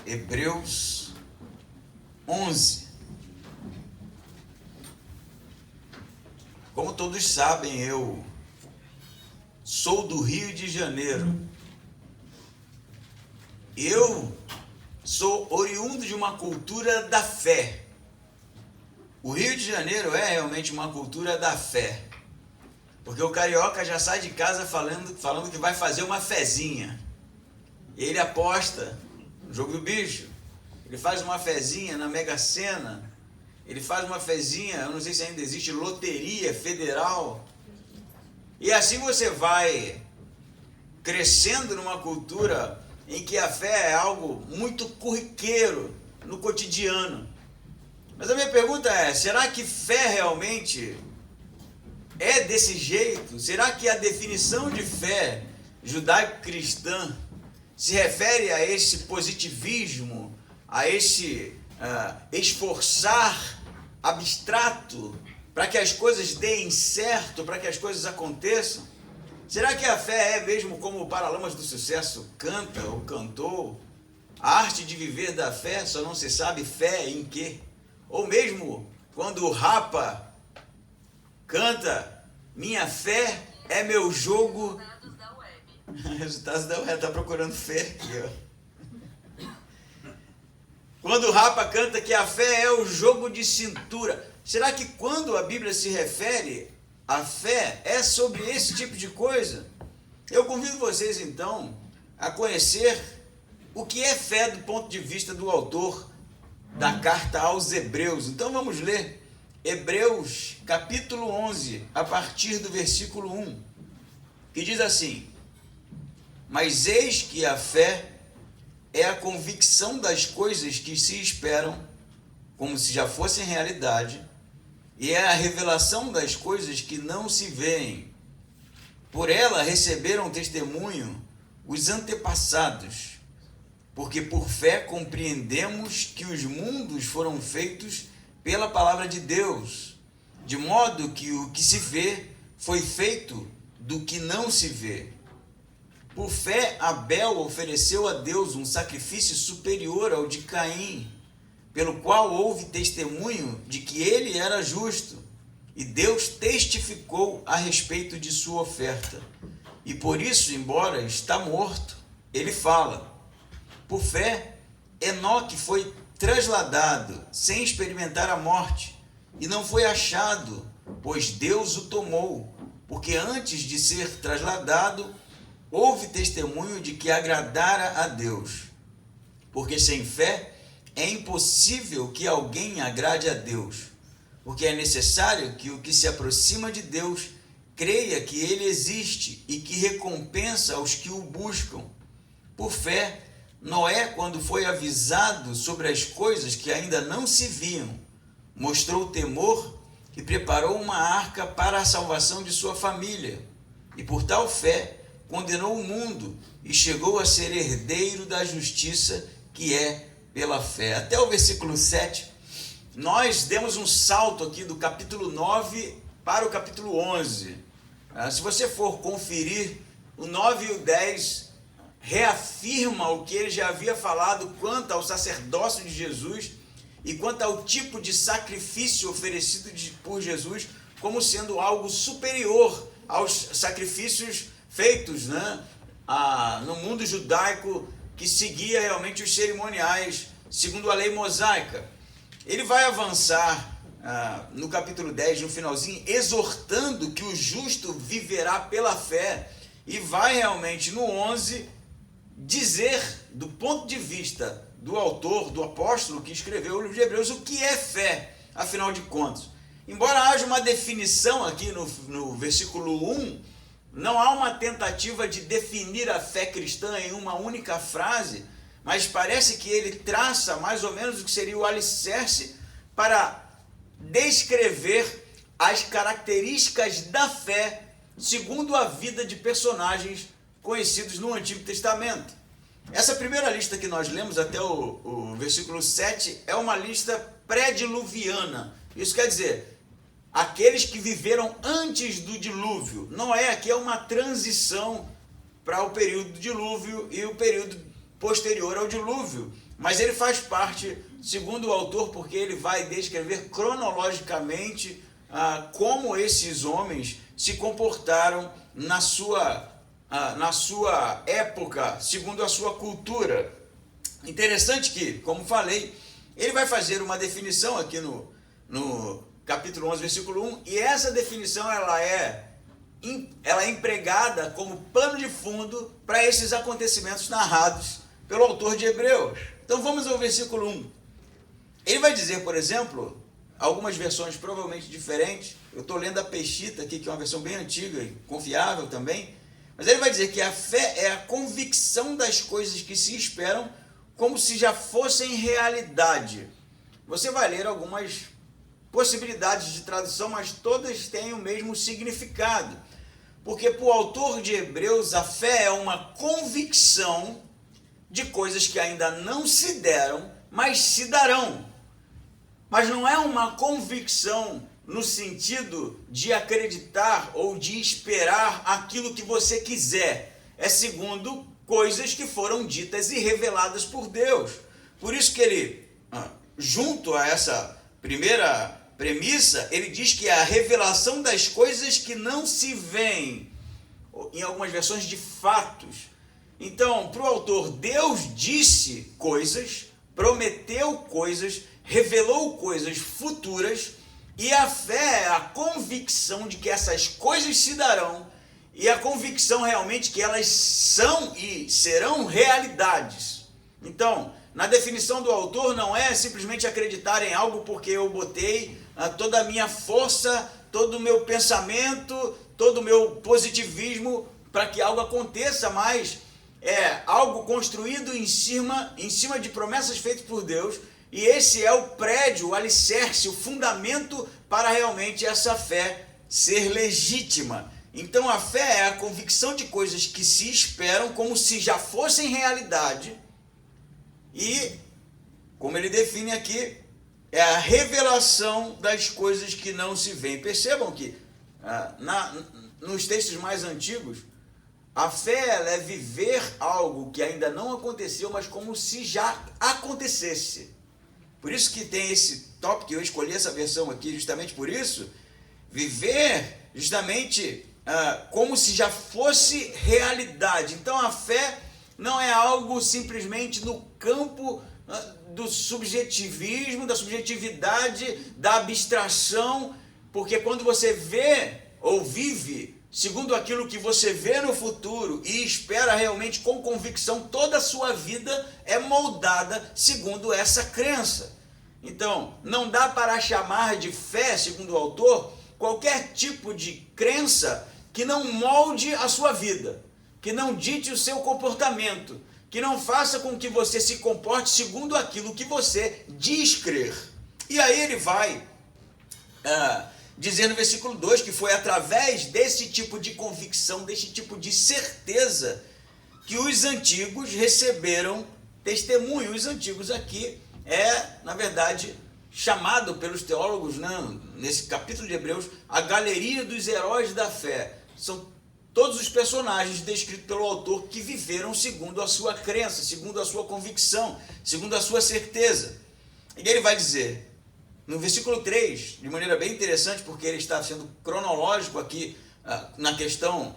Hebreus 11. Como todos sabem, eu sou do Rio de Janeiro. Eu sou oriundo de uma cultura da fé. O Rio de Janeiro é realmente uma cultura da fé. Porque o carioca já sai de casa falando que vai fazer uma fezinha. Ele aposta no jogo do bicho. Ele faz uma fezinha na Mega Sena. Ele faz uma fezinha, eu não sei se ainda existe, loteria federal. E assim você vai crescendo numa cultura em que a fé é algo muito corriqueiro no cotidiano. Mas a minha pergunta é, será que fé realmente é desse jeito? Será que a definição de fé judaico-cristã se refere a esse positivismo, a esse esforçar abstrato para que as coisas deem certo, para que as coisas aconteçam? Será que a fé é mesmo como o Paralamas do Sucesso canta ou cantou? A arte de viver da fé, só não se sabe fé em quê? Ou mesmo quando o Rapa canta, minha fé é meu jogo... Resultados da web. Tá procurando fé aqui, ó. Quando o Rapa canta que a fé é o jogo de cintura, será que quando a Bíblia se refere à fé é sobre esse tipo de coisa? Eu convido vocês então a conhecer o que é fé do ponto de vista do autor da carta aos Hebreus. Então vamos ler Hebreus capítulo 11, a partir do versículo 1, que diz assim: mas eis que a fé é a convicção das coisas que se esperam, como se já fossem realidade, e é a revelação das coisas que não se veem. Por ela receberam testemunho os antepassados, porque por fé compreendemos que os mundos foram feitos pela palavra de Deus, de modo que o que se vê foi feito do que não se vê. Por fé, Abel ofereceu a Deus um sacrifício superior ao de Caim, pelo qual houve testemunho de que ele era justo, e Deus testificou a respeito de sua oferta. E por isso, embora está morto, ele fala. Por fé, Enoque foi trasladado sem experimentar a morte, e não foi achado, pois Deus o tomou, porque antes de ser trasladado, houve testemunho de que agradara a Deus. Porque sem fé é impossível que alguém agrade a Deus, porque é necessário que o que se aproxima de Deus creia que ele existe e que recompensa aos que o buscam. Por fé, Noé, quando foi avisado sobre as coisas que ainda não se viam, mostrou temor e preparou uma arca para a salvação de sua família. E por tal fé, condenou o mundo e chegou a ser herdeiro da justiça que é pela fé. Até o versículo 7, nós demos um salto aqui do capítulo 9 para o capítulo 11. Se você for conferir, o 9 e o 10 reafirma o que ele já havia falado quanto ao sacerdócio de Jesus e quanto ao tipo de sacrifício oferecido por Jesus como sendo algo superior aos sacrifícios feitos no mundo judaico que seguia realmente os cerimoniais segundo a lei mosaica. Ele vai avançar no capítulo 10, no finalzinho, exortando que o justo viverá pela fé, e vai realmente no 11 dizer, do ponto de vista do autor, do apóstolo que escreveu o livro de Hebreus, o que é fé, afinal de contas. Embora haja uma definição aqui no versículo 1, não há uma tentativa de definir a fé cristã em uma única frase, mas parece que ele traça mais ou menos o que seria o alicerce para descrever as características da fé segundo a vida de personagens conhecidos no Antigo Testamento. Essa primeira lista que nós lemos até o versículo 7 é uma lista pré-diluviana. Isso quer dizer, aqueles que viveram antes do dilúvio. Noé aqui é uma transição para o período do dilúvio e o período posterior ao dilúvio, mas ele faz parte, segundo o autor, porque ele vai descrever cronologicamente como esses homens se comportaram na sua época, segundo a sua cultura. Interessante que, como falei, ele vai fazer uma definição aqui no capítulo 11, versículo 1, e essa definição ela é empregada como pano de fundo para esses acontecimentos narrados pelo autor de Hebreus. Então vamos ao versículo 1. Ele vai dizer, por exemplo, algumas versões provavelmente diferentes. Eu estou lendo a Peshitta aqui, que é uma versão bem antiga e confiável também. Mas ele vai dizer que a fé é a convicção das coisas que se esperam como se já fossem realidade. Você vai ler algumas possibilidades de tradução, mas todas têm o mesmo significado. Porque para o autor de Hebreus, a fé é uma convicção de coisas que ainda não se deram, mas se darão. Mas não é uma convicção no sentido de acreditar ou de esperar aquilo que você quiser. É segundo coisas que foram ditas e reveladas por Deus. Por isso que ele, junto a essa primeira premissa, ele diz que é a revelação das coisas que não se veem, em algumas versões de fatos. Então, para o autor, Deus disse coisas, prometeu coisas, revelou coisas futuras, e a fé é a convicção de que essas coisas se darão, e a convicção realmente que elas são e serão realidades. Então, na definição do autor, não é simplesmente acreditar em algo porque eu botei toda a minha força, todo o meu pensamento, todo o meu positivismo para que algo aconteça, mas é algo construído em cima de promessas feitas por Deus, e esse é o prédio, o alicerce, o fundamento para realmente essa fé ser legítima. Então a fé é a convicção de coisas que se esperam como se já fossem realidade, e, como ele define aqui, é a revelação das coisas que não se veem. Percebam que nos textos mais antigos, a fé é viver algo que ainda não aconteceu, mas como se já acontecesse. Por isso que tem esse tópico, eu escolhi essa versão aqui justamente por isso, viver justamente como se já fosse realidade. Então a fé não é algo simplesmente no campo do subjetivismo, da subjetividade, da abstração, porque quando você vê ou vive segundo aquilo que você vê no futuro e espera realmente com convicção, toda a sua vida é moldada segundo essa crença. Então, não dá para chamar de fé, segundo o autor, qualquer tipo de crença que não molde a sua vida, que não dite o seu comportamento, que não faça com que você se comporte segundo aquilo que você diz crer. E aí ele vai dizer no versículo 2 que foi através desse tipo de convicção, desse tipo de certeza, que os antigos receberam testemunho. Os antigos aqui na verdade, chamado pelos teólogos, nesse capítulo de Hebreus, a galeria dos heróis da fé. São todos os personagens descritos pelo autor que viveram segundo a sua crença, segundo a sua convicção, segundo a sua certeza. E ele vai dizer, no versículo 3, de maneira bem interessante, porque ele está sendo cronológico aqui na questão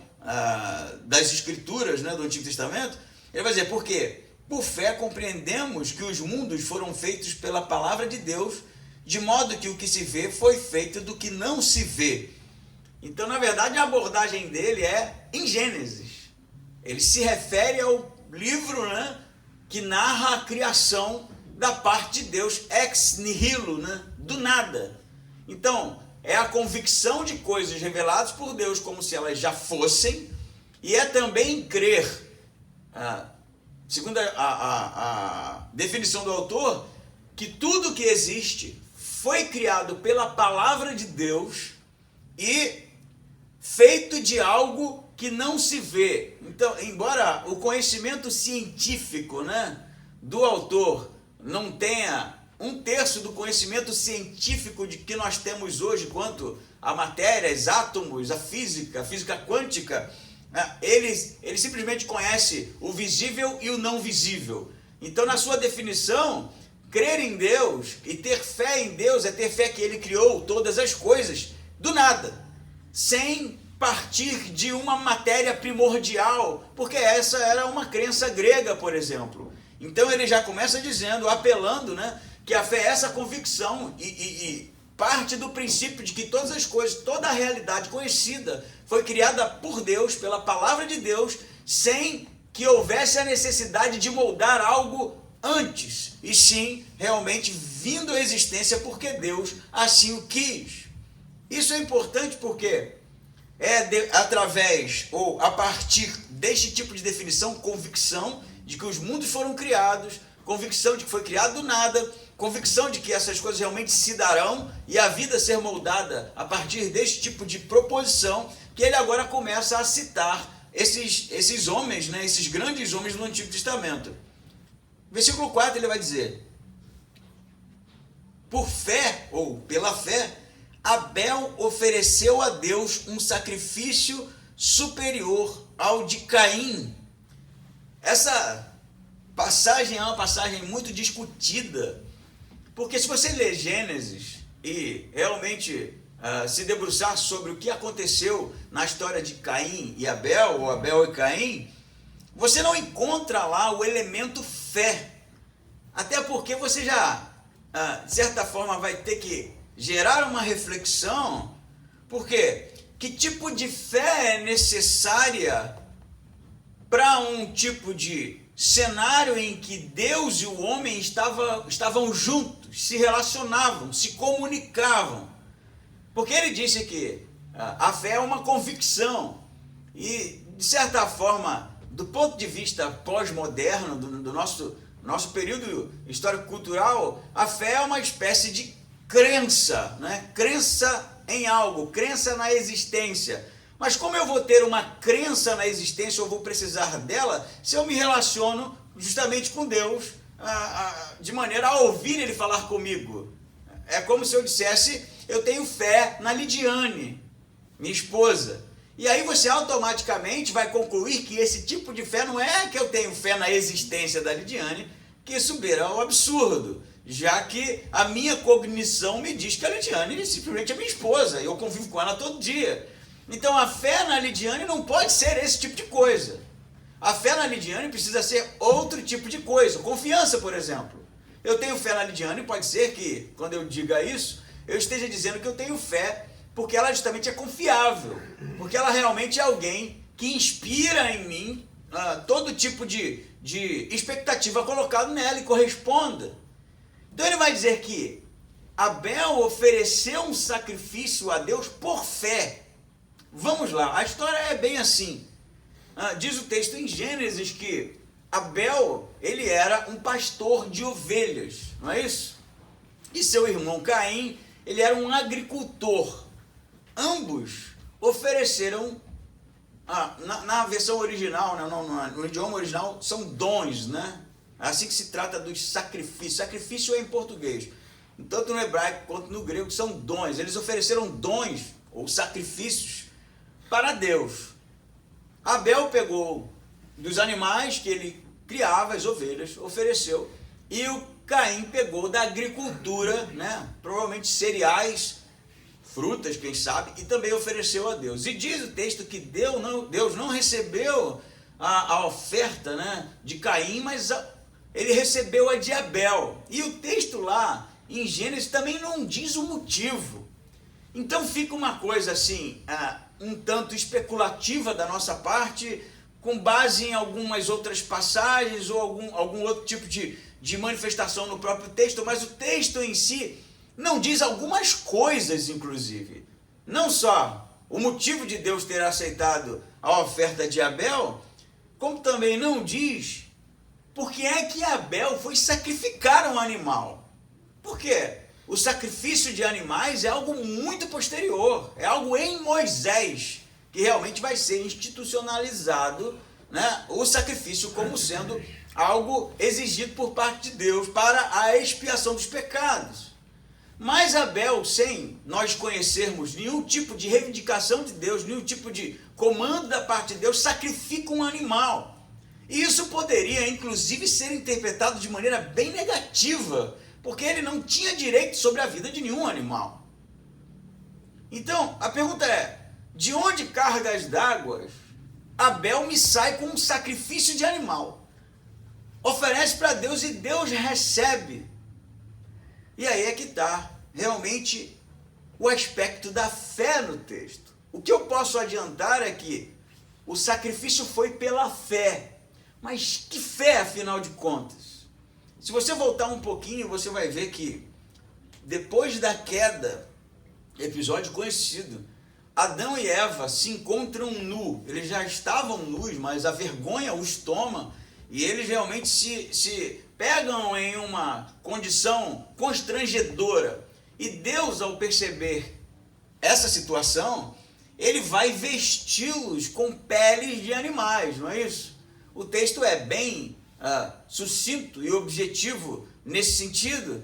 das escrituras do Antigo Testamento, ele vai dizer, por quê? Por fé compreendemos que os mundos foram feitos pela palavra de Deus, de modo que o que se vê foi feito do que não se vê. Então, na verdade, a abordagem dele é em Gênesis. Ele se refere ao livro que narra a criação da parte de Deus, ex nihilo, do nada. Então, é a convicção de coisas reveladas por Deus como se elas já fossem, e é também crer, segundo a definição do autor, que tudo que existe foi criado pela palavra de Deus e feito de algo que não se vê. Então, embora o conhecimento científico do autor não tenha 1/3 do conhecimento científico de que nós temos hoje quanto à matéria, os átomos, a física quântica, né? Ele simplesmente conhece o visível e o não visível. Então, na sua definição, crer em Deus e ter fé em Deus é ter fé que Ele criou todas as coisas do nada, sem partir de uma matéria primordial, porque essa era uma crença grega, por exemplo. Então ele já começa dizendo, apelando, né, que a fé é essa convicção e parte do princípio de que todas as coisas, toda a realidade conhecida foi criada por Deus, pela palavra de Deus, sem que houvesse a necessidade de moldar algo antes, e sim realmente vindo à existência porque Deus assim o quis. Isso é importante porque através ou a partir deste tipo de definição, convicção de que os mundos foram criados, convicção de que foi criado do nada, convicção de que essas coisas realmente se darão e a vida ser moldada a partir deste tipo de proposição, que ele agora começa a citar esses homens, né, esses grandes homens do Antigo Testamento. Versículo 4 ele vai dizer: por fé, ou pela fé, Abel ofereceu a Deus um sacrifício superior ao de Caim. Essa passagem é uma passagem muito discutida, porque se você ler Gênesis e realmente se debruçar sobre o que aconteceu na história de Caim e Abel, ou Abel e Caim, você não encontra lá o elemento fé. Até porque você já, de certa forma, vai ter que gerar uma reflexão, porque que tipo de fé é necessária para um tipo de cenário em que Deus e o homem estavam juntos, se relacionavam, se comunicavam? Porque ele disse que a fé é uma convicção e, de certa forma, do ponto de vista pós-moderno, do nosso período histórico-cultural, a fé é uma espécie de crença, né? Crença em algo, crença na existência. Mas como eu vou ter uma crença na existência, eu vou precisar dela se eu me relaciono justamente com Deus, de maneira a ouvir Ele falar comigo. É como se eu dissesse, eu tenho fé na Lidiane, minha esposa. E aí você automaticamente vai concluir que esse tipo de fé não é que eu tenho fé na existência da Lidiane, que isso beira o absurdo, já que a minha cognição me diz que a Lidiane simplesmente é minha esposa, e eu convivo com ela todo dia. Então a fé na Lidiane não pode ser esse tipo de coisa. A fé na Lidiane precisa ser outro tipo de coisa. Confiança, por exemplo. Eu tenho fé na Lidiane, pode ser que, quando eu diga isso, eu esteja dizendo que eu tenho fé porque ela justamente é confiável, porque ela realmente é alguém que inspira em mim todo tipo de expectativa colocado nela e corresponda. Então ele vai dizer que Abel ofereceu um sacrifício a Deus por fé. Vamos lá, a história é bem assim. Diz o texto em Gênesis que Abel, ele era um pastor de ovelhas, não é isso? E seu irmão Caim, ele era um agricultor. Ambos ofereceram, na versão original, no idioma original, são dons, né? Assim que se trata dos sacrifícios. Sacrifício é em português. Tanto no hebraico quanto no grego são dons. Eles ofereceram dons ou sacrifícios para Deus. Abel pegou dos animais que ele criava, as ovelhas, ofereceu. E o Caim pegou da agricultura, né? Provavelmente cereais, frutas, quem sabe, e também ofereceu a Deus. E diz o texto que Deus não recebeu a oferta, né, de Caim, mas ele recebeu a de Abel. E o texto lá em Gênesis também não diz o motivo. Então fica uma coisa assim, um tanto especulativa da nossa parte, com base em algumas outras passagens ou algum outro tipo de manifestação no próprio texto, mas o texto em si não diz algumas coisas, inclusive. Não só o motivo de Deus ter aceitado a oferta de Abel, como também não diz por que é que Abel foi sacrificar um animal. Por quê? O sacrifício de animais é algo muito posterior, é algo em Moisés, que realmente vai ser institucionalizado, né, o sacrifício como sendo algo exigido por parte de Deus para a expiação dos pecados. Mas Abel, sem nós conhecermos nenhum tipo de reivindicação de Deus, nenhum tipo de comando da parte de Deus, sacrifica um animal. E isso poderia, inclusive, ser interpretado de maneira bem negativa, porque ele não tinha direito sobre a vida de nenhum animal. Então, a pergunta é, de onde cargas d'água Abel me sai com um sacrifício de animal? Oferece para Deus e Deus recebe. E aí é que está realmente o aspecto da fé no texto. O que eu posso adiantar é que o sacrifício foi pela fé. Mas que fé, afinal de contas? Se você voltar um pouquinho, você vai ver que depois da queda, episódio conhecido, Adão e Eva se encontram nus. Eles já estavam nus, mas a vergonha os toma e eles realmente se pegam em uma condição constrangedora. E Deus, ao perceber essa situação, ele vai vesti-los com peles de animais, não é isso? O texto é bem sucinto e objetivo nesse sentido,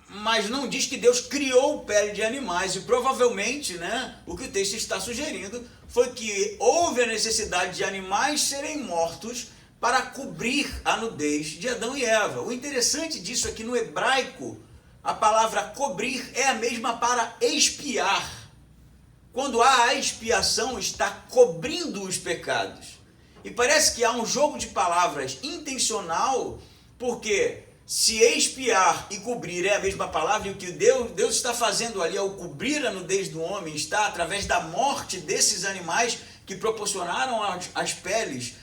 mas não diz que Deus criou pele de animais, e provavelmente, né, o que o texto está sugerindo foi que houve a necessidade de animais serem mortos para cobrir a nudez de Adão e Eva. O interessante disso é que no hebraico, a palavra cobrir é a mesma para expiar. Quando há a expiação, está cobrindo os pecados. E parece que há um jogo de palavras intencional, porque se expiar e cobrir é a mesma palavra, e o que Deus está fazendo ali ao cobrir a nudez do homem está através da morte desses animais que proporcionaram as peles,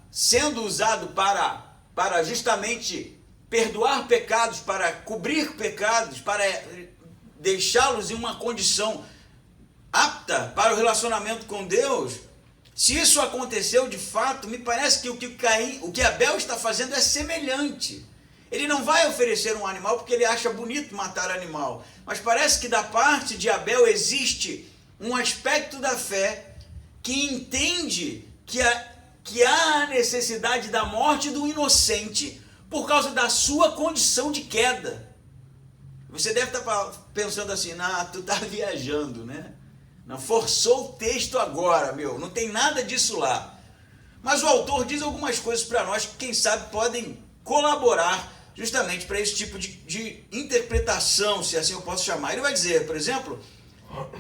sendo usado para justamente perdoar pecados, para cobrir pecados, para deixá-los em uma condição apta para o relacionamento com Deus. Se isso aconteceu de fato, me parece que o que Abel está fazendo é semelhante. Ele não vai oferecer um animal porque ele acha bonito matar animal, mas parece que da parte de Abel existe um aspecto da fé que entende que há a necessidade da morte do inocente por causa da sua condição de queda. Você deve estar pensando assim, tu está viajando, né? Não forçou o texto agora, não tem nada disso lá. Mas o autor diz algumas coisas para nós que, quem sabe, podem colaborar justamente para esse tipo de interpretação, se assim eu posso chamar. Ele vai dizer, por exemplo,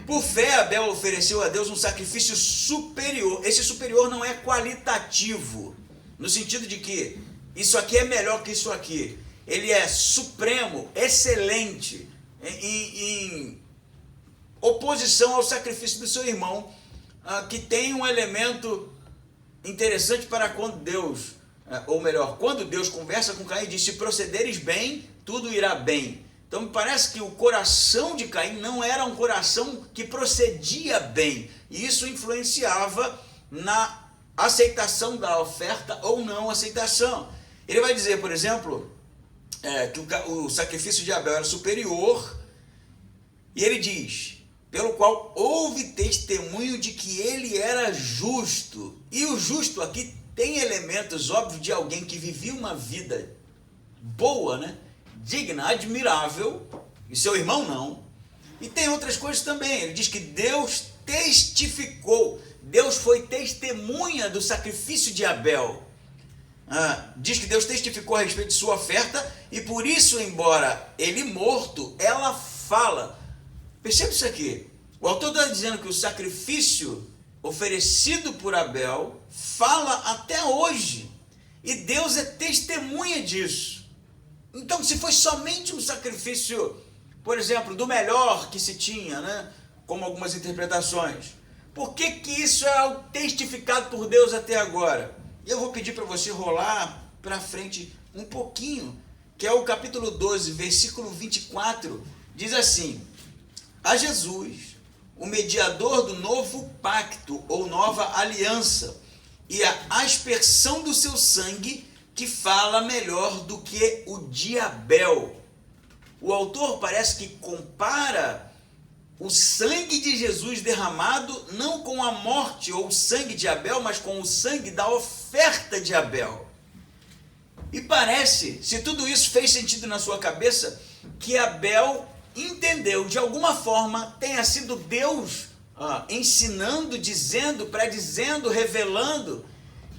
por fé Abel ofereceu a Deus um sacrifício superior. Esse superior não é qualitativo, no sentido de que isso aqui é melhor que isso aqui. Ele é supremo, excelente, em oposição ao sacrifício do seu irmão, que tem um elemento interessante para quando Deus, ou melhor, quando Deus conversa com Caim e diz, se procederes bem, tudo irá bem. Então me parece que o coração de Caim não era um coração que procedia bem, e isso influenciava na aceitação da oferta ou não aceitação. Ele vai dizer, por exemplo, que o sacrifício de Abel era superior, e ele diz, pelo qual houve testemunho de que ele era justo. E o justo aqui tem elementos óbvios de alguém que vivia uma vida boa, né? Digna, admirável, e seu irmão não. E tem outras coisas também. Ele diz que Deus testificou, Deus foi testemunha do sacrifício de Abel. Diz que Deus testificou a respeito de sua oferta, e por isso, embora ele morto, ela fala. Percebe isso aqui? O autor está dizendo que o sacrifício oferecido por Abel fala até hoje. E Deus é testemunha disso. Então, se foi somente um sacrifício, por exemplo, do melhor que se tinha, né? Como algumas interpretações, por que isso é testificado por Deus até agora? E eu vou pedir para você rolar para frente um pouquinho, que é o capítulo 12, versículo 24, diz assim: a Jesus, o mediador do novo pacto ou nova aliança, e a aspersão do seu sangue, que fala melhor do que o de Abel. O autor parece que compara o sangue de Jesus derramado não com a morte ou o sangue de Abel, mas com o sangue da oferta de Abel. E parece, se tudo isso fez sentido na sua cabeça, que Abel entendeu, de alguma forma, tenha sido Deus ensinando, dizendo, predizendo, revelando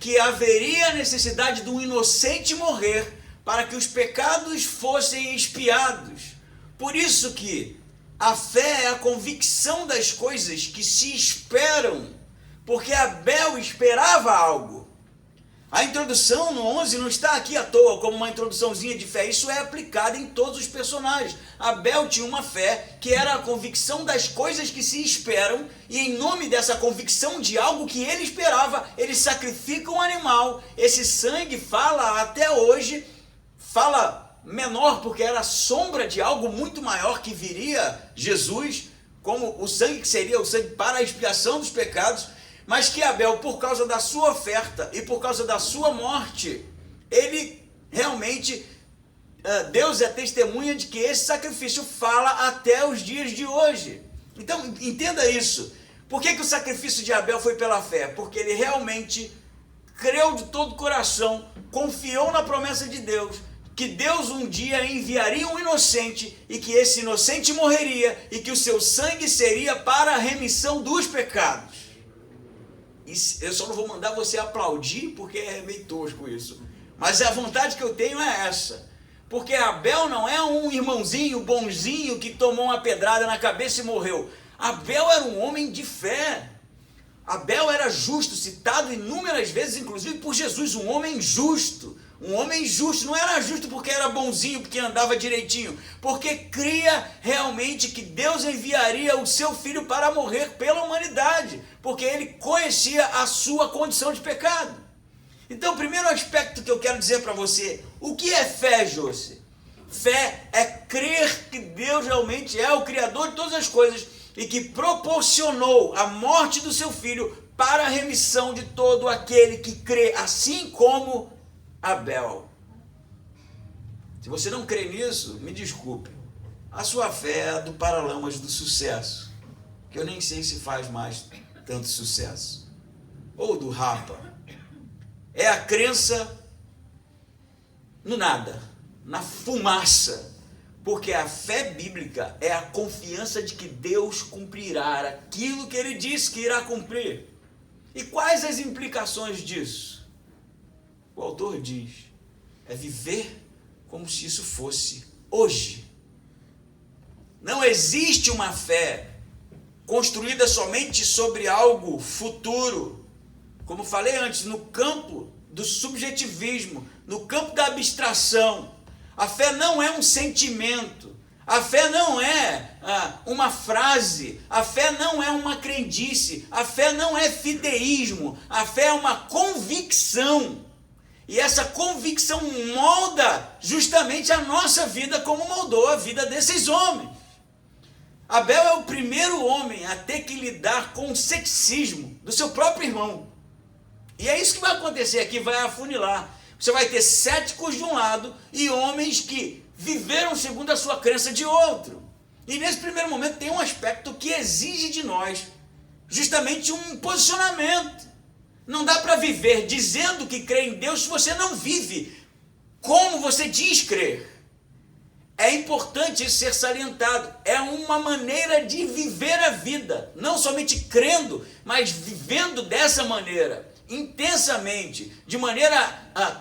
que haveria necessidade de um inocente morrer para que os pecados fossem expiados. Por isso que a fé é a convicção das coisas que se esperam, porque Abel esperava algo. A introdução no 11 não está aqui à toa como uma introduçãozinha de fé, isso é aplicado em todos os personagens. Abel tinha uma fé que era a convicção das coisas que se esperam, e em nome dessa convicção de algo que ele esperava, ele sacrifica um animal. Esse sangue fala até hoje, fala menor porque era sombra de algo muito maior que viria, Jesus, como o sangue que seria o sangue para a expiação dos pecados. Mas que Abel, por causa da sua oferta e por causa da sua morte, ele realmente, Deus é testemunha de que esse sacrifício fala até os dias de hoje. Então, entenda isso. Por que o sacrifício de Abel foi pela fé? Porque ele realmente creu de todo o coração, confiou na promessa de Deus, que Deus um dia enviaria um inocente e que esse inocente morreria e que o seu sangue seria para a remissão dos pecados. Eu só não vou mandar você aplaudir porque é meio tosco isso. Mas a vontade que eu tenho é essa. Porque Abel não é um irmãozinho bonzinho que tomou uma pedrada na cabeça e morreu. Abel era um homem de fé. Abel era justo, citado inúmeras vezes, inclusive por Jesus, um homem justo. Um homem justo, não era justo porque era bonzinho, porque andava direitinho, porque cria realmente que Deus enviaria o seu filho para morrer pela humanidade, porque ele conhecia a sua condição de pecado. Então, o primeiro aspecto que eu quero dizer para você, o que é fé, Josi? Fé é crer que Deus realmente é o Criador de todas as coisas e que proporcionou a morte do seu filho para a remissão de todo aquele que crê, assim como Abel. Se você não crê nisso, me desculpe. A sua fé é a do Paralamas do Sucesso, que eu nem sei se faz mais tanto sucesso. Ou do Rapa. É a crença no nada, na fumaça. Porque a fé bíblica é a confiança de que Deus cumprirá aquilo que ele disse que irá cumprir. E quais as implicações disso? O autor diz, é viver como se isso fosse hoje. Não existe uma fé construída somente sobre algo futuro. Como falei antes, no campo do subjetivismo, no campo da abstração. A fé não é um sentimento. A fé não é uma frase. A fé não é uma crendice. A fé não é fideísmo. A fé é uma convicção. E essa convicção molda justamente a nossa vida como moldou a vida desses homens. Abel é o primeiro homem a ter que lidar com o ceticismo do seu próprio irmão. E é isso que vai acontecer aqui, vai afunilar. Você vai ter céticos de um lado e homens que viveram segundo a sua crença de outro. E nesse primeiro momento tem um aspecto que exige de nós justamente um posicionamento. Não dá para viver dizendo que crê em Deus se você não vive como você diz crer. É importante isso ser salientado. É uma maneira de viver a vida. Não somente crendo, mas vivendo dessa maneira. Intensamente. De maneira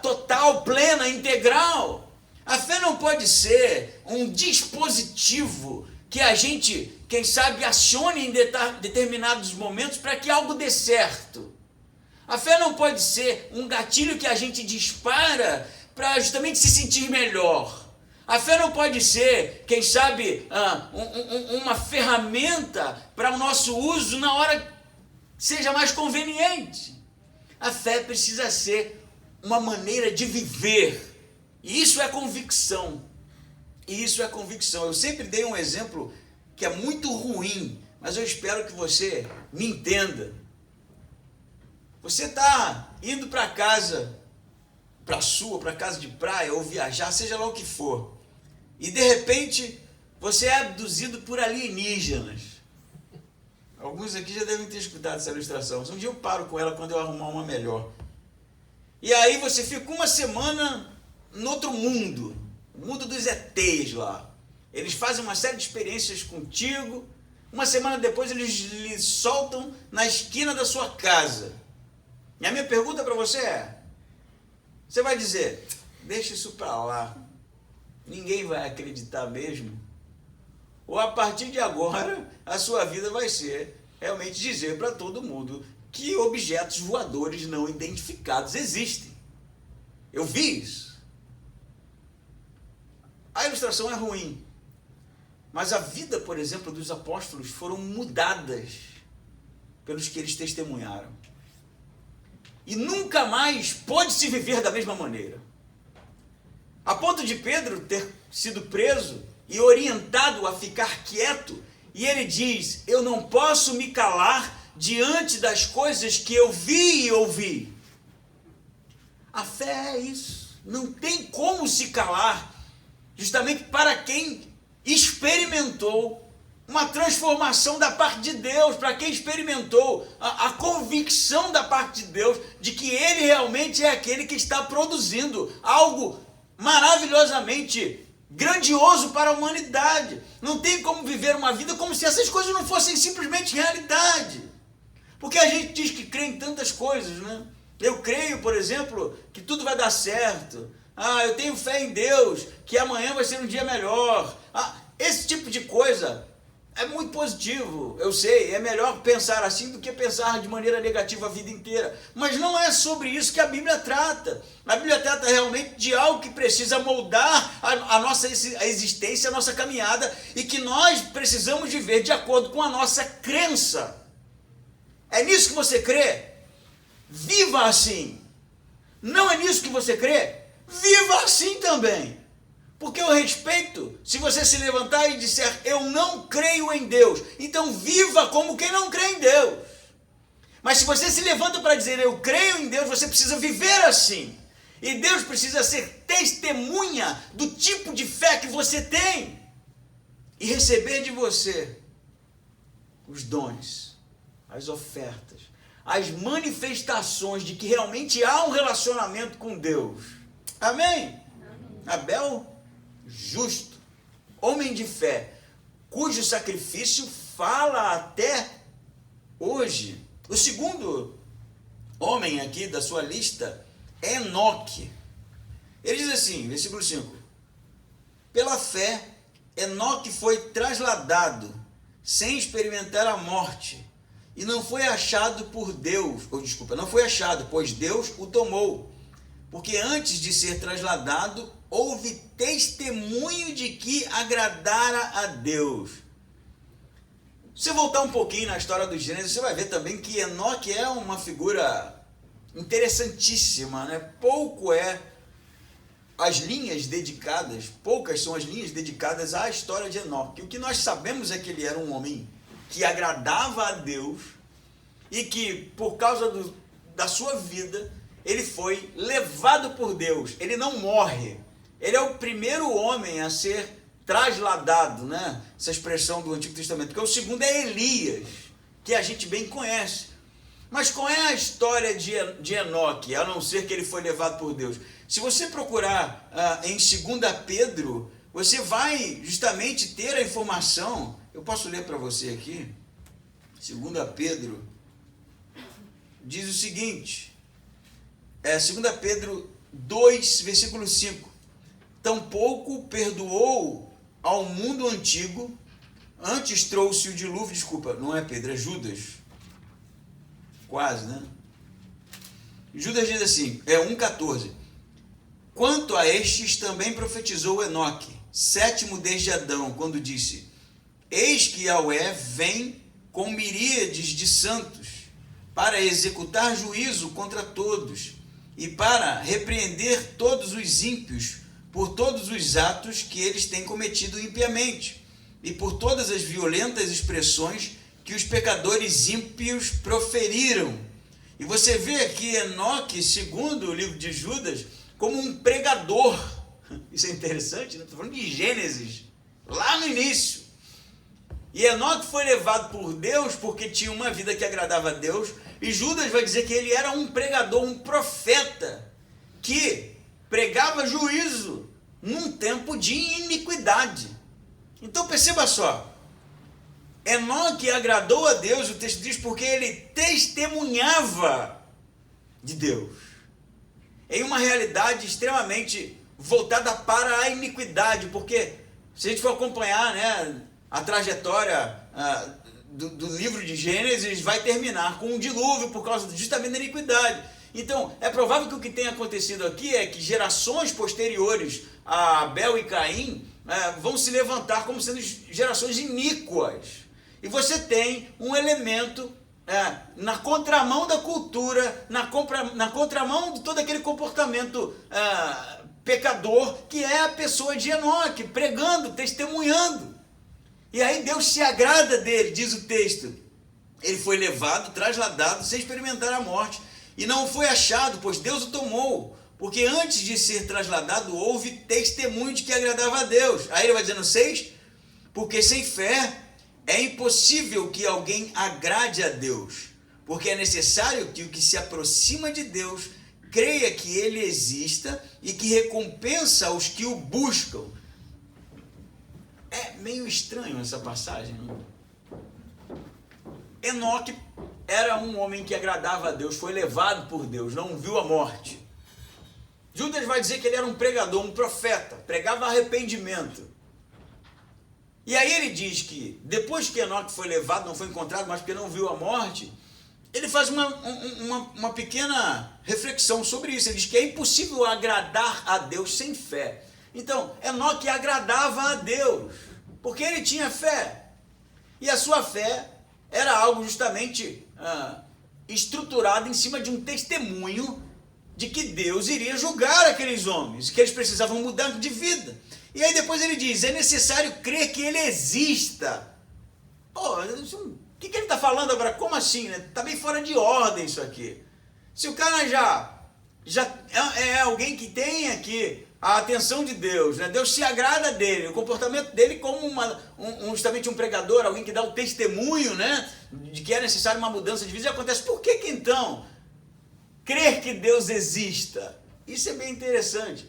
total, plena, integral. A fé não pode ser um dispositivo que a gente, quem sabe, acione em determinados momentos para que algo dê certo. A fé não pode ser um gatilho que a gente dispara para justamente se sentir melhor. A fé não pode ser, quem sabe, uma ferramenta para o nosso uso na hora que seja mais conveniente. A fé precisa ser uma maneira de viver. E isso é convicção. E isso é convicção. Eu sempre dei um exemplo que é muito ruim, mas eu espero que você me entenda. Você está indo para casa, para casa de praia ou viajar, seja lá o que for. E de repente você é abduzido por alienígenas. Alguns aqui já devem ter escutado essa ilustração. Um dia eu paro com ela quando eu arrumar uma melhor. E aí você fica uma semana no outro mundo. O mundo dos ETs lá. eles fazem uma série de experiências contigo, uma semana depois eles lhe soltam na esquina da sua casa. E a minha pergunta para você é, você vai dizer, deixa isso para lá, ninguém vai acreditar mesmo? Ou a partir de agora, a sua vida vai ser realmente dizer para todo mundo que objetos voadores não identificados existem? Eu vi isso. A ilustração é ruim, mas a vida, por exemplo, dos apóstolos foram mudadas pelos que eles testemunharam. E nunca mais pode se viver da mesma maneira. A ponto de Pedro ter sido preso e orientado a ficar quieto, e ele diz, eu não posso me calar diante das coisas que eu vi e ouvi. A fé é isso, não tem como se calar, justamente para quem experimentou uma transformação da parte de Deus, para quem experimentou a convicção da parte de Deus de que Ele realmente é aquele que está produzindo algo maravilhosamente grandioso para a humanidade. Não tem como viver uma vida como se essas coisas não fossem simplesmente realidade. Porque a gente diz que crê em tantas coisas, né? Eu creio, por exemplo, que tudo vai dar certo. Eu tenho fé em Deus, que amanhã vai ser um dia melhor. Esse tipo de coisa é muito positivo, eu sei, é melhor pensar assim do que pensar de maneira negativa a vida inteira. Mas não é sobre isso que a Bíblia trata. A Bíblia trata realmente de algo que precisa moldar a nossa existência, a nossa caminhada, e que nós precisamos viver de acordo com a nossa crença. É nisso que você crê? Viva assim. Não é nisso que você crê? Viva assim também. Porque eu respeito se você se levantar e disser, eu não creio em Deus. Então viva como quem não crê em Deus. Mas se você se levanta para dizer, eu creio em Deus, você precisa viver assim. E Deus precisa ser testemunha do tipo de fé que você tem. E receber de você os dons, as ofertas, as manifestações de que realmente há um relacionamento com Deus. Amém? Abel, justo, homem de fé, cujo sacrifício fala até hoje. O segundo homem aqui da sua lista é Enoque. Ele diz assim, versículo 5, pela fé, Enoque foi trasladado sem experimentar a morte, e não foi achado por Deus, não foi achado, pois Deus o tomou, porque antes de ser trasladado, houve testemunho de que agradara a Deus. Se você voltar um pouquinho na história do Gênesis, você vai ver também que Enoque é uma figura interessantíssima, né? Poucas são as linhas dedicadas à história de Enoque. O que nós sabemos é que ele era um homem que agradava a Deus e que, por causa da sua vida, ele foi levado por Deus. Ele não morre. Ele é o primeiro homem a ser trasladado, né? Essa expressão do Antigo Testamento. Porque o segundo é Elias, que a gente bem conhece. Mas qual é a história de Enoque, a não ser que ele foi levado por Deus? Se você procurar em 2 Pedro, você vai justamente ter a informação. Eu posso ler para você aqui. 2 Pedro diz o seguinte, 2 Pedro 2, versículo 5. Tampouco perdoou ao mundo antigo, antes trouxe o dilúvio, não é Pedro, é Judas. Quase, né? Judas diz assim, 1,14. Quanto a estes também profetizou Enoque, sétimo desde Adão, quando disse, eis que Yahweh vem com miríades de santos, para executar juízo contra todos, e para repreender todos os ímpios, por todos os atos que eles têm cometido impiamente, e por todas as violentas expressões que os pecadores ímpios proferiram. E você vê aqui Enoque, segundo o livro de Judas, como um pregador. Isso é interessante, né? Estou falando de Gênesis, lá no início. E Enoque foi levado por Deus porque tinha uma vida que agradava a Deus, e Judas vai dizer que ele era um pregador, um profeta, que pregava juízo num tempo de iniquidade. Então perceba só, Enoque agradou a Deus, o texto diz, porque ele testemunhava de Deus, em uma realidade extremamente voltada para a iniquidade, porque se a gente for acompanhar, né, a trajetória do livro de Gênesis, vai terminar com um dilúvio por causa justamente da iniquidade. Então, é provável que o que tenha acontecido aqui é que gerações posteriores a Abel e Caim vão se levantar como sendo gerações iníquas. E você tem um elemento na contramão da cultura, na contramão de todo aquele comportamento pecador, que é a pessoa de Enoque, pregando, testemunhando. E aí Deus se agrada dele, diz o texto. Ele foi levado, trasladado, sem experimentar a morte, e não foi achado, pois Deus o tomou, porque antes de ser trasladado, houve testemunho de que agradava a Deus. Aí ele vai dizendo 6, porque sem fé é impossível que alguém agrade a Deus, porque é necessário que o que se aproxima de Deus creia que ele exista e que recompensa os que o buscam. É meio estranho essa passagem, não? Enoque era um homem que agradava a Deus, foi levado por Deus, não viu a morte. Judas vai dizer que ele era um pregador, um profeta, pregava arrependimento. E aí ele diz que depois que Enoque foi levado, não foi encontrado, mas porque não viu a morte, ele faz uma pequena reflexão sobre isso. Ele diz que é impossível agradar a Deus sem fé. Então, Enoque agradava a Deus, porque ele tinha fé. E a sua fé era algo justamente estruturado em cima de um testemunho de que Deus iria julgar aqueles homens, que eles precisavam mudar de vida. E aí depois ele diz, é necessário crer que ele exista. Pô, o que ele está falando agora? Como assim? Está bem fora de ordem isso aqui. Se o cara já é alguém que tem aqui a atenção de Deus, né? Deus se agrada dele, o comportamento dele como justamente um pregador, alguém que dá o testemunho, né, de que é necessário uma mudança de vida, e acontece. Por que então crer que Deus exista? Isso é bem interessante,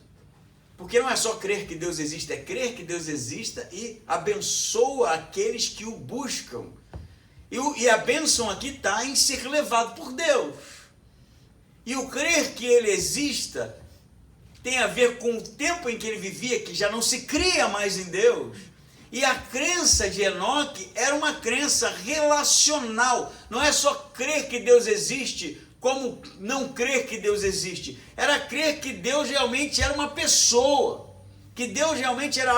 porque não é só crer que Deus exista, é crer que Deus exista e abençoa aqueles que o buscam. E a bênção aqui está em ser levado por Deus. E o crer que ele exista tem a ver com o tempo em que ele vivia, que já não se cria mais em Deus. E a crença de Enoque era uma crença relacional. Não é só crer que Deus existe, como não crer que Deus existe. Era crer que Deus realmente era uma pessoa, que Deus realmente era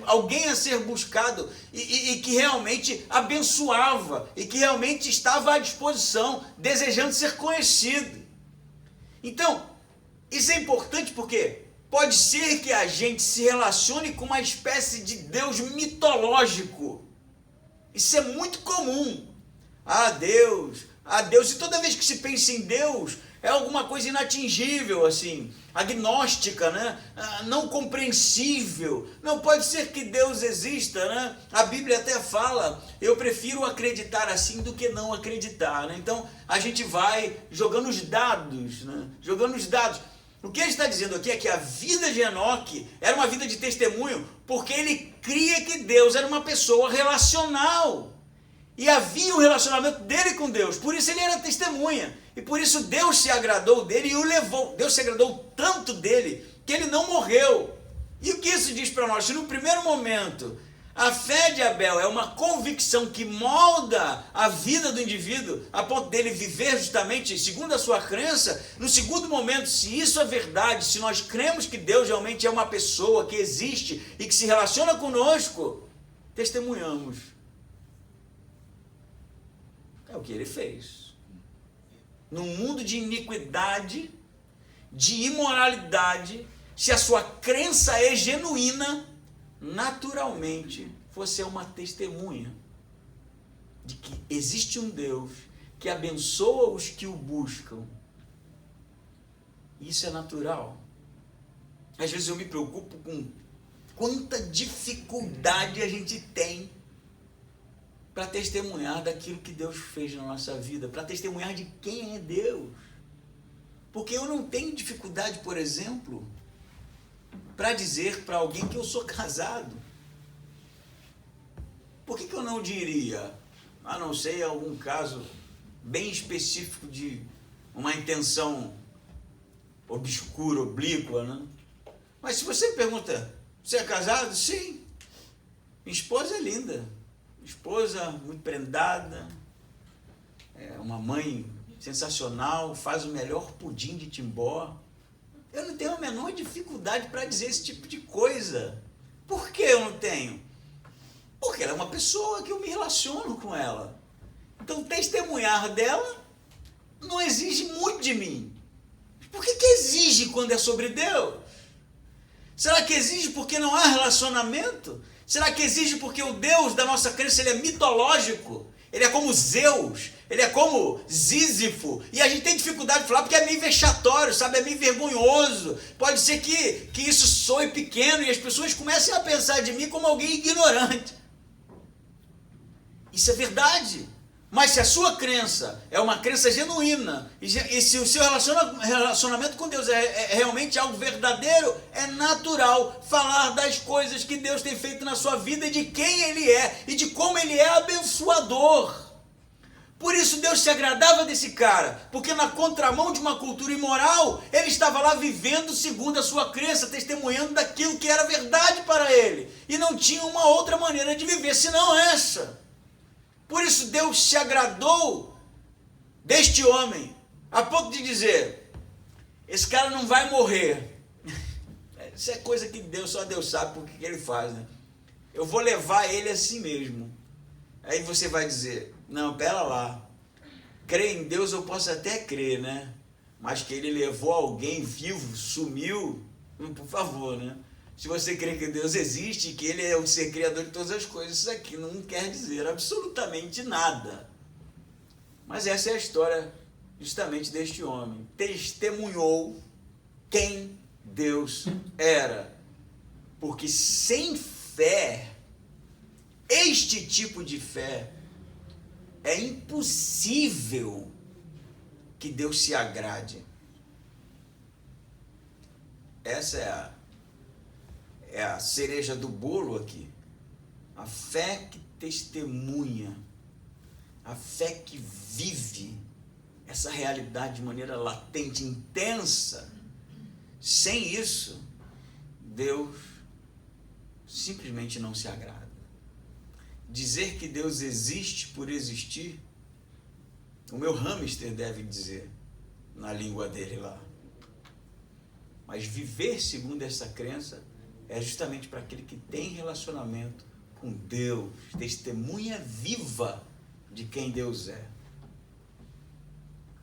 alguém a ser buscado, e que realmente abençoava, e que realmente estava à disposição, desejando ser conhecido. Então, isso é importante porque pode ser que a gente se relacione com uma espécie de Deus mitológico. Isso é muito comum. Deus. E toda vez que se pensa em Deus, é alguma coisa inatingível, assim, agnóstica, né? Não compreensível. Não pode ser que Deus exista, né? A Bíblia até fala, eu prefiro acreditar assim do que não acreditar, né? Então, a gente vai jogando os dados, né? O que ele está dizendo aqui é que a vida de Enoque era uma vida de testemunho, porque ele cria que Deus era uma pessoa relacional. E havia um relacionamento dele com Deus, por isso ele era testemunha. E por isso Deus se agradou dele e o levou. Deus se agradou tanto dele que ele não morreu. E o que isso diz para nós? Se no primeiro momento a fé de Abel é uma convicção que molda a vida do indivíduo, a ponto dele viver justamente segundo a sua crença, no segundo momento, se isso é verdade, se nós cremos que Deus realmente é uma pessoa que existe e que se relaciona conosco, testemunhamos. É o que ele fez. Num mundo de iniquidade, de imoralidade, se a sua crença é genuína, naturalmente você é uma testemunha de que existe um Deus que abençoa os que o buscam. Isso é natural. Às vezes eu me preocupo com quanta dificuldade a gente tem para testemunhar daquilo que Deus fez na nossa vida, para testemunhar de quem é Deus. Porque eu não tenho dificuldade, por exemplo, para dizer para alguém que eu sou casado. por que eu não diria, a não ser algum caso bem específico de uma intenção obscura, oblíqua, né? Mas se você pergunta, você é casado? Sim. Minha esposa é linda. Esposa muito prendada, é uma mãe sensacional, faz o melhor pudim de Timbó. Eu não tenho a menor dificuldade para dizer esse tipo de coisa. Por que eu não tenho? Porque ela é uma pessoa que eu me relaciono com ela. Então, testemunhar dela não exige muito de mim. Por que exige quando é sobre Deus? Será que exige porque não há relacionamento? Será que exige porque o Deus da nossa crença ele é mitológico? Ele é como Zeus, ele é como Sísifo, e a gente tem dificuldade de falar porque é meio vexatório, sabe? É meio vergonhoso. Pode ser que isso soe pequeno e as pessoas comecem a pensar de mim como alguém ignorante. Isso é verdade. Mas se a sua crença é uma crença genuína, e se o seu relacionamento com Deus é realmente algo verdadeiro, é natural falar das coisas que Deus tem feito na sua vida, e de quem Ele é, e de como Ele é abençoador. Por isso Deus se agradava desse cara, porque na contramão de uma cultura imoral, ele estava lá vivendo segundo a sua crença, testemunhando daquilo que era verdade para ele, e não tinha uma outra maneira de viver senão essa. Por isso Deus se agradou deste homem, a ponto de dizer, esse cara não vai morrer. Isso é coisa que só Deus sabe por que ele faz, né? Eu vou levar ele assim mesmo. Aí você vai dizer, não, pera lá, crer em Deus eu posso até crer, né? Mas que ele levou alguém vivo, sumiu, por favor, né? Se você crê que Deus existe, que Ele é o ser criador de todas as coisas, isso aqui não quer dizer absolutamente nada. Mas essa é a história justamente deste homem. Testemunhou quem Deus era. Porque sem fé, este tipo de fé, é impossível que Deus se agrade. Essa é a cereja do bolo aqui. A fé que testemunha, a fé que vive essa realidade de maneira latente, intensa. Sem isso, Deus simplesmente não se agrada. Dizer que Deus existe por existir, o meu hamster deve dizer na língua dele lá. Mas viver segundo essa crença é justamente para aquele que tem relacionamento com Deus, testemunha viva de quem Deus é.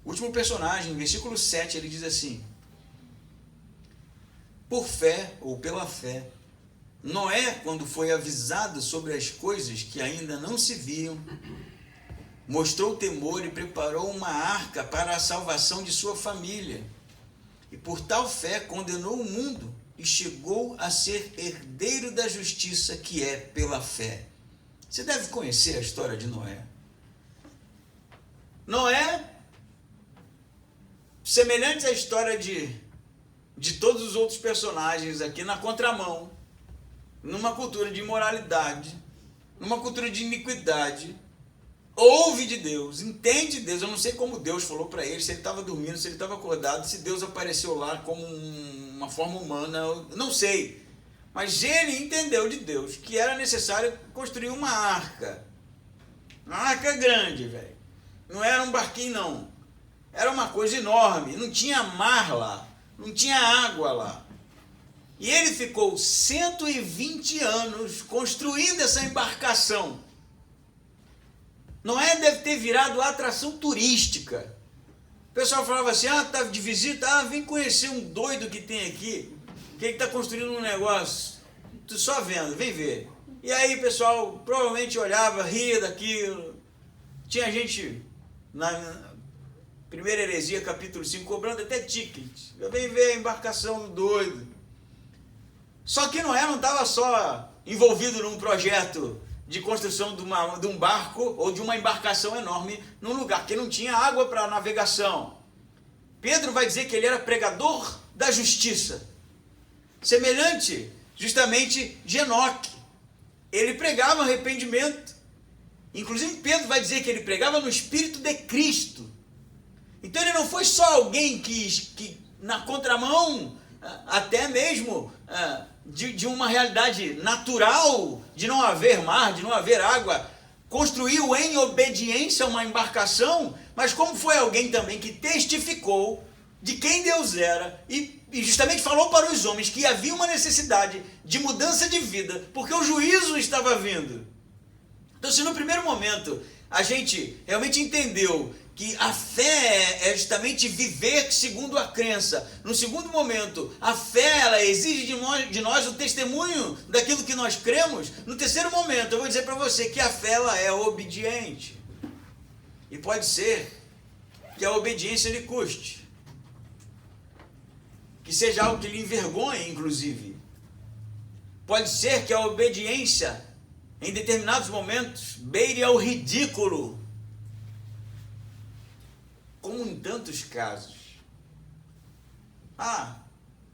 O último personagem, versículo 7, ele diz assim: por fé, ou pela fé, Noé, quando foi avisado sobre as coisas que ainda não se viam, mostrou temor e preparou uma arca para a salvação de sua família. E por tal fé condenou o mundo e chegou a ser herdeiro da justiça que é pela fé. Você deve conhecer a história de Noé. Noé, semelhante à história de todos os outros personagens aqui, na contramão, numa cultura de imoralidade, numa cultura de iniquidade, ouve de Deus, entende Deus. Eu não sei como Deus falou para ele, se ele estava dormindo, se ele estava acordado, se Deus apareceu lá como uma forma humana, eu não sei. Mas ele entendeu de Deus que era necessário construir uma arca grande, velho. Não era um barquinho, não. Era uma coisa enorme, não tinha mar lá, não tinha água lá. E ele ficou 120 anos construindo essa embarcação. Noé deve ter virado atração turística. O pessoal falava assim, tá de visita, vem conhecer um doido que tem aqui, que ele está construindo um negócio, tu só vendo, vem ver. E aí o pessoal provavelmente olhava, ria daquilo. Tinha gente na primeira heresia, capítulo 5, cobrando até ticket. Vem ver a embarcação do doido. Só que Noé não estava só envolvido num projeto de construção de um barco ou de uma embarcação enorme num lugar que não tinha água para navegação. Pedro vai dizer que ele era pregador da justiça, semelhante justamente de Enoque. Ele pregava arrependimento, Inclusive Pedro vai dizer que ele pregava no Espírito de Cristo. Então ele não foi só alguém que na contramão, até mesmo de uma realidade natural, de não haver mar, de não haver água, construiu em obediência uma embarcação, mas como foi alguém também que testificou de quem Deus era e justamente falou para os homens que havia uma necessidade de mudança de vida, porque o juízo estava vindo. Então, se no primeiro momento a gente realmente entendeu que a fé é justamente viver segundo a crença, no segundo momento, a fé ela exige de nós o testemunho daquilo que nós cremos, no terceiro momento, eu vou dizer para você que a fé ela é obediente. E pode ser que a obediência lhe custe. Que seja algo que lhe envergonhe, inclusive. Pode ser que a obediência, em determinados momentos, beire ao ridículo. Como em tantos casos.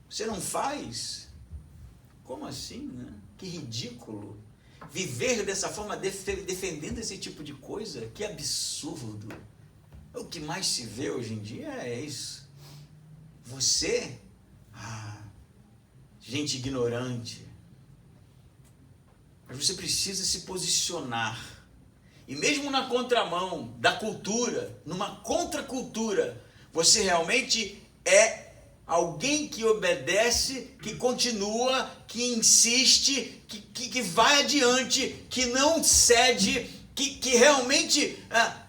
Você não faz? Como assim, né? Que ridículo. Viver dessa forma, defendendo esse tipo de coisa, que absurdo. O que mais se vê hoje em dia é isso. Você, gente ignorante. Mas você precisa se posicionar. E mesmo na contramão da cultura, numa contracultura, você realmente é alguém que obedece, que continua, que insiste, que vai adiante, que não cede, que realmente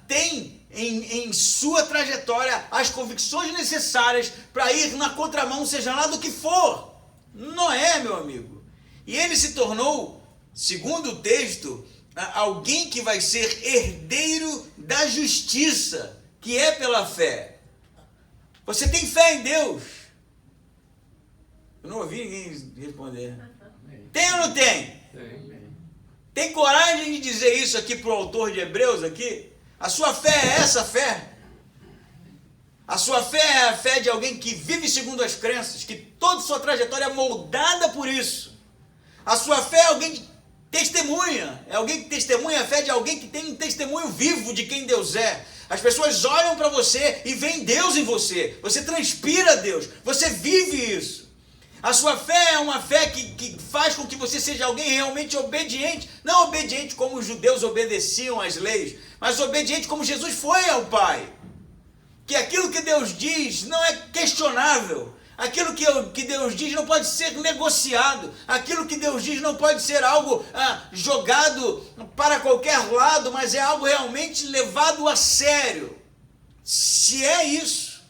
tem em sua trajetória as convicções necessárias para ir na contramão, seja lá do que for. Noé, meu amigo. E ele se tornou, segundo o texto, alguém que vai ser herdeiro da justiça, que é pela fé. Você tem fé em Deus? Eu não ouvi ninguém responder. Tem ou não tem? Tem coragem de dizer isso aqui para o autor de Hebreus aqui? A sua fé é essa fé? A sua fé é a fé de alguém que vive segundo as crenças, que toda sua trajetória é moldada por isso. A sua fé é alguém que testemunha, é alguém que testemunha a fé de alguém que tem um testemunho vivo de quem Deus é. As pessoas olham para você e veem Deus em você. Você transpira Deus, você vive isso. A sua fé é uma fé que faz com que você seja alguém realmente obediente. Não obediente como os judeus obedeciam às leis, mas obediente como Jesus foi ao Pai. Que aquilo que Deus diz não é questionável. Aquilo que Deus diz não pode ser negociado. Aquilo que Deus diz não pode ser algo jogado para qualquer lado, mas é algo realmente levado a sério. Se é isso,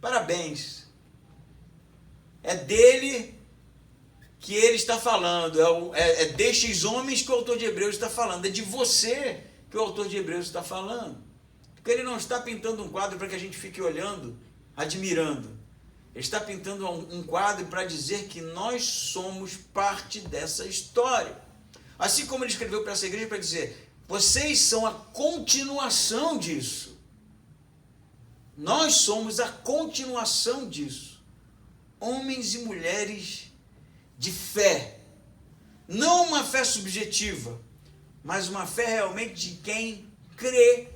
parabéns. É dele que ele está falando. É destes homens que o autor de Hebreus está falando. É de você que o autor de Hebreus está falando. Porque ele não está pintando um quadro para que a gente fique olhando, admirando. Ele está pintando um quadro para dizer que nós somos parte dessa história. Assim como ele escreveu para essa igreja para dizer, vocês são a continuação disso. Nós somos a continuação disso. Homens e mulheres de fé. Não uma fé subjetiva, mas uma fé realmente de quem crê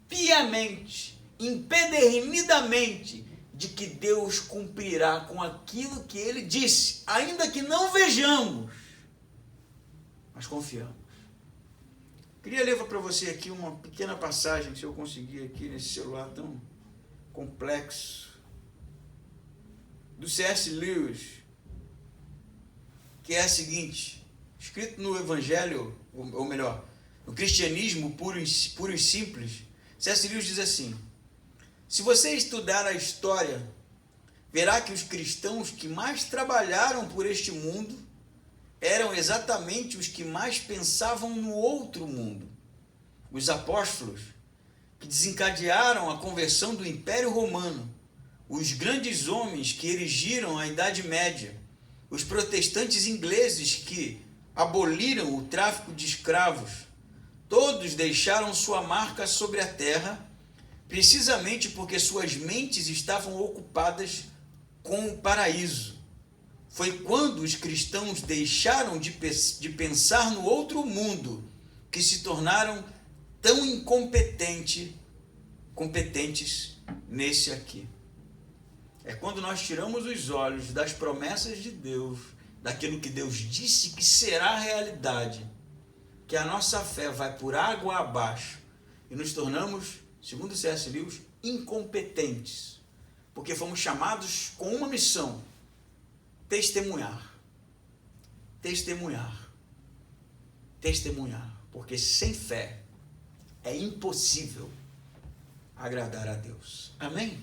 piamente, empedernidamente, de que Deus cumprirá com aquilo que ele disse, ainda que não vejamos, mas confiamos. Queria ler para você aqui uma pequena passagem, se eu conseguir aqui nesse celular tão complexo, do C.S. Lewis, que é a seguinte, escrito no Evangelho, ou melhor, no cristianismo puro e simples. C.S. Lewis diz assim, se você estudar a história, verá que os cristãos que mais trabalharam por este mundo eram exatamente os que mais pensavam no outro mundo. Os apóstolos, que desencadearam a conversão do Império Romano, os grandes homens que erigiram a Idade Média, os protestantes ingleses que aboliram o tráfico de escravos, todos deixaram sua marca sobre a terra, precisamente porque suas mentes estavam ocupadas com o paraíso. Foi quando os cristãos deixaram de pensar no outro mundo que se tornaram tão competentes nesse aqui. É quando nós tiramos os olhos das promessas de Deus, daquilo que Deus disse que será realidade, que a nossa fé vai por água abaixo e nos tornamos, segundo C.S. Lewis, incompetentes, porque fomos chamados com uma missão: testemunhar, porque sem fé é impossível agradar a Deus. Amém?